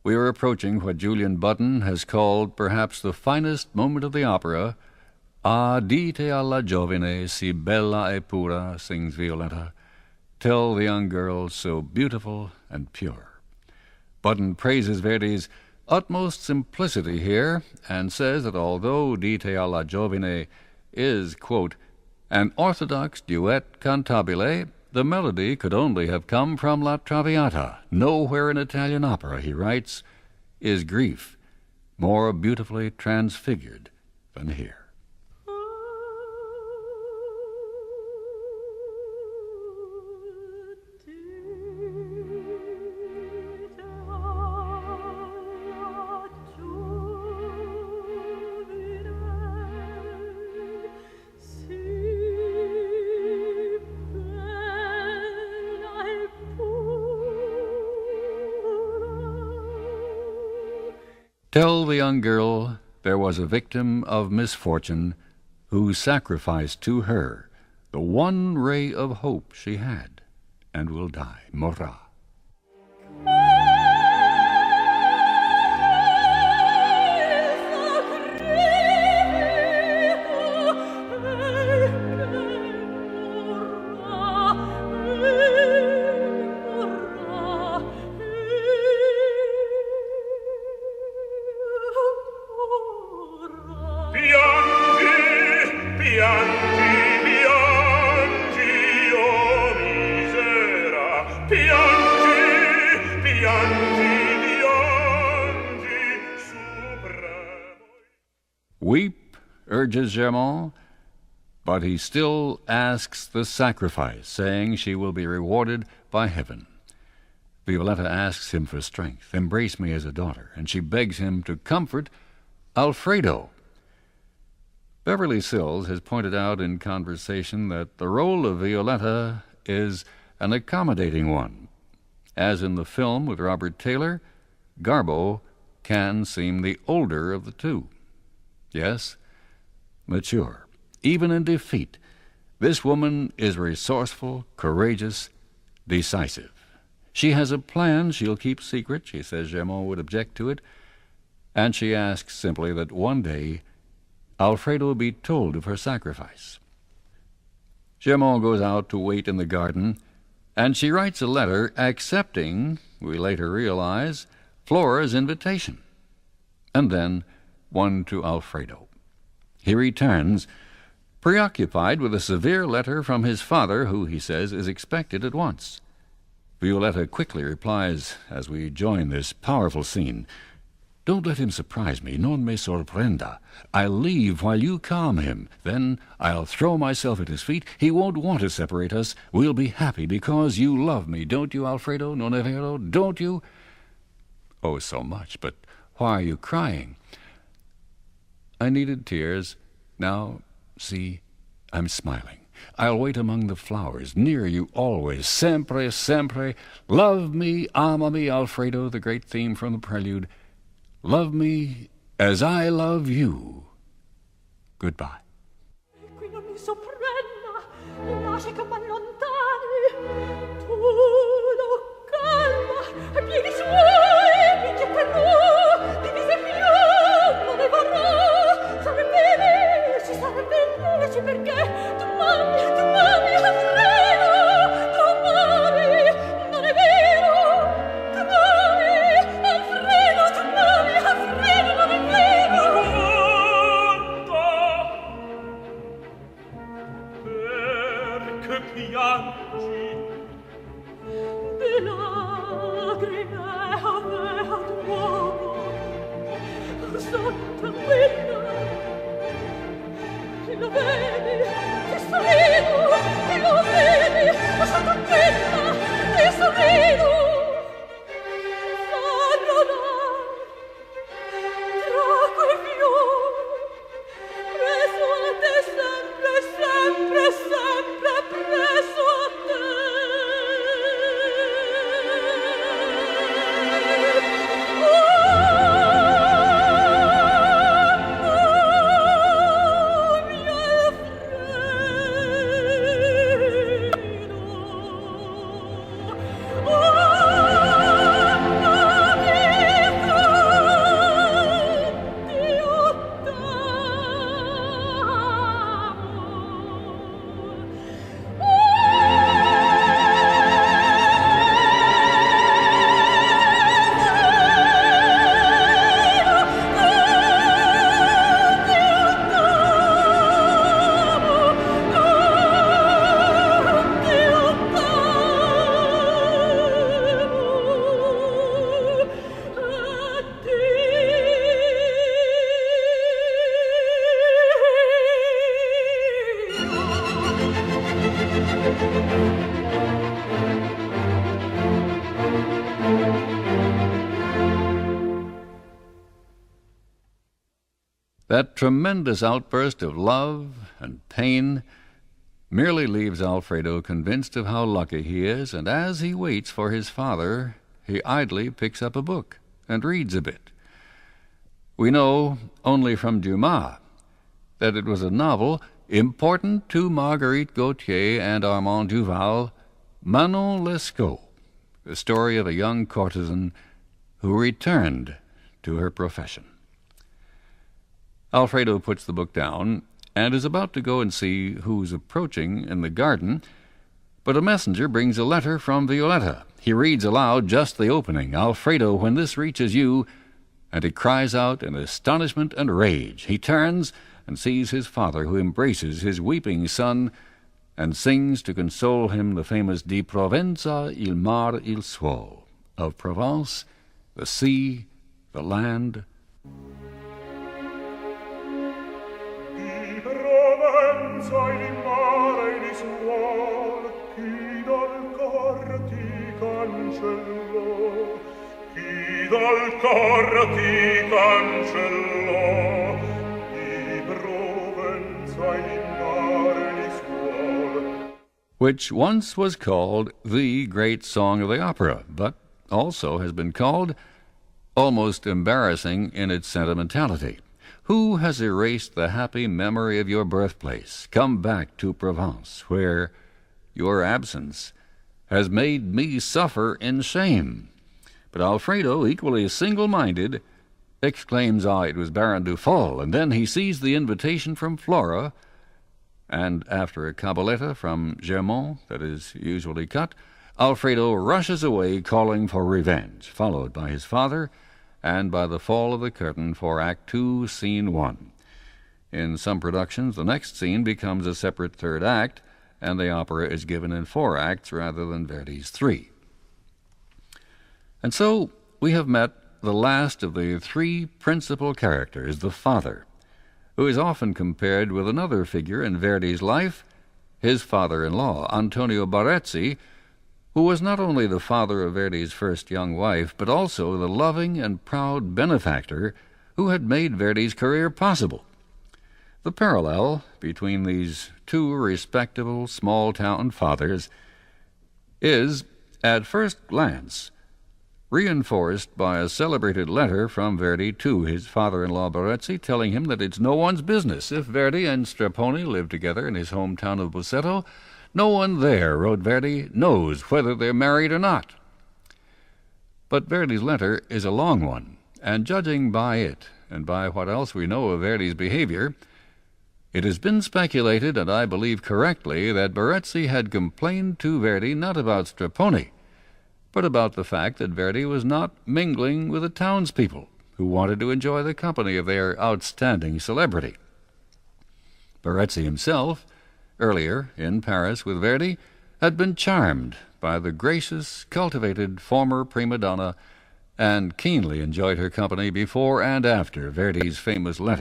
We are approaching what Julian Button has called perhaps the finest moment of the opera. Ah, dite alla giovane, si bella e pura, sings Violetta. Tell the young girl so beautiful and pure. Button praises Verdi's utmost simplicity here and says that although Dite alla giovane is, quote, an orthodox duet cantabile, the melody could only have come from La Traviata. Nowhere in Italian opera, he writes, is grief more beautifully transfigured than here. Tell the young girl there was a victim of misfortune who sacrificed to her the one ray of hope she had and will die. Morra. Weep, urges Germont, but he still asks the sacrifice, saying she will be rewarded by heaven. Violetta asks him for strength, embrace me as a daughter, and she begs him to comfort Alfredo. Beverly Sills has pointed out in conversation that the role of Violetta is an accommodating one. As in the film with Robert Taylor, Garbo can seem the older of the two. Yes, mature. Even in defeat, this woman is resourceful, courageous, decisive. She has a plan she'll keep secret. She says Germont would object to it. And she asks simply that one day Alfredo be told of her sacrifice. Germont goes out to wait in the garden, and she writes a letter accepting, we later realize, Flora's invitation. And then one to Alfredo. He returns, preoccupied with a severe letter from his father, who, he says, is expected at once. Violetta quickly replies as we join this powerful scene, "Don't let him surprise me, non me sorprenda. I'll leave while you calm him. Then I'll throw myself at his feet. He won't want to separate us. We'll be happy because you love me. Don't you, Alfredo? Non è vero? Don't you?" "Oh, so much, but why are you crying?" "I needed tears. Now, see, I'm smiling. I'll wait among the flowers, near you always, sempre, sempre. Love me, amami, Alfredo," the great theme from the prelude. "Love me as I love you. Goodbye." Qui non mi sorprenda, lascia che m'allontani. Tu lo calma, ai piedi suoi mi getterò, divise più, ne vorrò. Sarebbe felice perché tu m'ami, Alfredo, tu m'ami, non è vero, tu m'ami, Alfredo, tu m'ami, Alfredo, non è vero. Perché piangi? De lacrime That tremendous outburst of love and pain merely leaves Alfredo convinced of how lucky he is, and as he waits for his father, he idly picks up a book and reads a bit. We know only from Dumas that it was a novel important to Marguerite Gautier and Armand Duval, Manon Lescaut, the story of a young courtesan who returned to her profession. Alfredo puts the book down and is about to go and see who's approaching in the garden, but a messenger brings a letter from Violetta. He reads aloud just the opening. "Alfredo, when this reaches you," and he cries out in astonishment and rage. He turns and sees his father, who embraces his weeping son and sings to console him the famous Di Provenza il mar il suo, of Provence, the sea, the land. Di Provenza il mare il suo, chi dal cor ti cancellò, chi dal cor ti cancellò, di Provenza il mare il suo. Which once was called the great song of the opera, but also has been called almost embarrassing in its sentimentality. Who has erased the happy memory of your birthplace? Come back to Provence, where your absence has made me suffer in shame. But Alfredo, equally single-minded, exclaims, it was Baron Dufault, and then he sees the invitation from Flora, and after a cabaletta from Germont that is usually cut, Alfredo rushes away calling for revenge, followed by his father and by the fall of the curtain for Act 2, Scene 1. In some productions, the next scene becomes a separate third act, and the opera is given in 4 acts rather than Verdi's 3. And so we have met the last of the 3 principal characters, the father, who is often compared with another figure in Verdi's life, his father-in-law, Antonio Barezzi, who was not only the father of Verdi's first young wife, but also the loving and proud benefactor who had made Verdi's career possible. The parallel between these 2 respectable small-town fathers is, at first glance, reinforced by a celebrated letter from Verdi to his father-in-law Barezzi, telling him that it's no one's business if Verdi and Strepponi live together in his hometown of Busseto. No one there, wrote Verdi, knows whether they're married or not. But Verdi's letter is a long one, and judging by it and by what else we know of Verdi's behavior, it has been speculated, and I believe correctly, that Barezzi had complained to Verdi not about Strepponi, but about the fact that Verdi was not mingling with the townspeople who wanted to enjoy the company of their outstanding celebrity. Barezzi himself, earlier in Paris with Verdi, had been charmed by the gracious, cultivated former prima donna and keenly enjoyed her company before and after Verdi's famous letter.